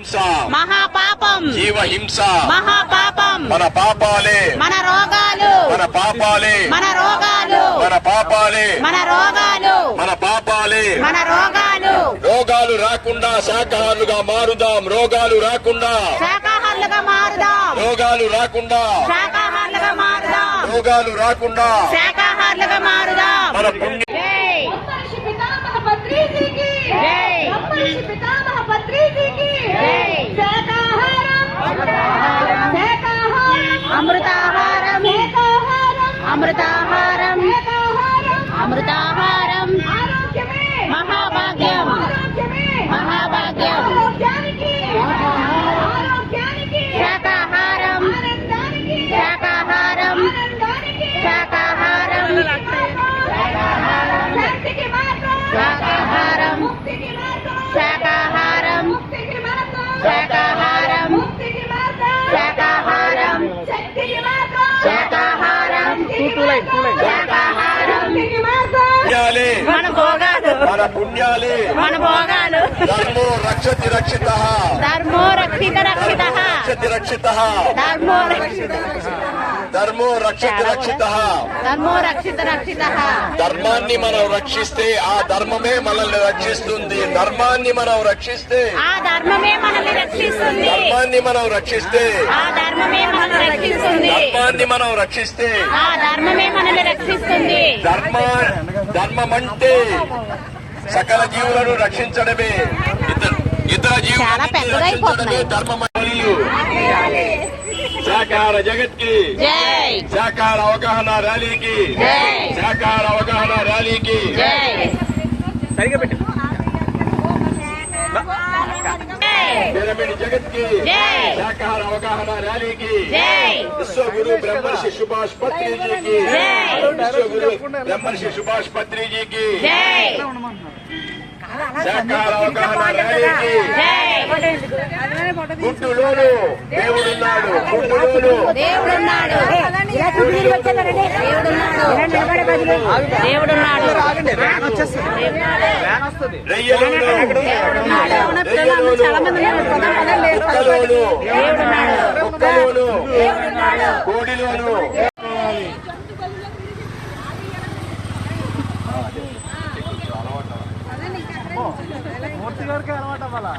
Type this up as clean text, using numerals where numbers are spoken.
మహాపాపం, జీవహింస మహాపాపం, మన పాపాలే మన రోగాలు, మన పాపాలే మన రోగాలు, మన పాపాలే మన రోగాలు, మన పాపాలే మన రోగాలు. రోగాలు రాకుండా శాకాహారులుగా మారుదాం. రోగాలు రాకుండా శాకాహారులుగా మారుదాం. రోగాలు రాకుండా శాకాహారులుగా మారుదాం. రోగాలు రాకుండా శాకాహారులుగా మారుదాం. మన పుణ్య జై పితామహ పత్రిజీకి జై పితామహ పత్రిజీకి జై శాకాహారం శాకాహారం అమృతాహారం, శాకాహారం అమృతాహారం, శాకాహారం అమృతాహారం. ఆరోగ్యమే మహాభాగ్యం, ఆరోగ్యమే మహాభాగ్యం. ఆరోగ్యానికి శాకాహారం, ఆనందానికి శాకాహారం, ఆనందానికి శాకాహారం, శాంతికి మార్గం శాకాహారం, ముక్తికి మార్గం శాకాహారం, ముక్తికి మార్గం శాకాహారం, ముక్తికి మార్గం శాకాహారం, శక్తికి మార్గం శాకాహారం, శాకాహారం. శక్తికి మార్గం పుణ్యాలే మన భోగాలు, మన పుణ్యాలే మన భోగాలు. ధర్మో రక్షతి రక్షిత ధర్మో రక్షిత రక్షిత, రక్షతి రక్షిత ధర్మో రక్షిత, ధర్మో రక్షతి రక్షిత ధర్మో రక్షిత రక్షిత. ధర్మాన్ని మనం రక్షిస్తే ఆ ధర్మమే మనల్ని రక్షిస్తుంది. ధర్మాన్ని మనం రక్షిస్తే ఆ ధర్మమే మనల్ని రక్షిస్తుంది. ధర్మాన్ని మనం రక్షిస్తే ఆ ధర్మమే మనల్ని రక్షిస్తుంది. ధర్మాన్ని మనం రక్షిస్తే ఆ ధర్మమే మనల్ని రక్షిస్తుంది. ధర్మమంటే సకల జీవులను రక్షించడమే. ఇతర చాలా జీవులను పెద్దదైపోతున్నాయి. రక్షించడమే ధర్మమరియు. శాకాహార జగత్కి జై శాకాహార అవగాహన ర్యాలీకి జై శాకాహార అవగాహన ర్యాలీకి జై పిరమిడ్ జగత్కి జై శాకాహార అవగాహన ర్యాలీకి జై విశ్వగురు బ్రహ్మర్షి సుభాష్ పత్రిజీకి జై విశ్వగురు బ్రహ్మర్షి సుభాష్ పత్రిజీకి జై శాకాహార అవగాహన ర్యాలీకి జై. గుడ్డులోను దేవుడున్నాడు. గుడ్డులోను దేవుడున్నాడు, దేవుడున్నాడు, దేవుడున్నాడు, రెయ్యలోను దేవుడున్నాడు, కుక్కలోను దేవుడున్నాడు, కుక్కలోను దేవుడున్నాడు. కోడిలోను మూర్తి గారికి అలవాటు అవ్వాలా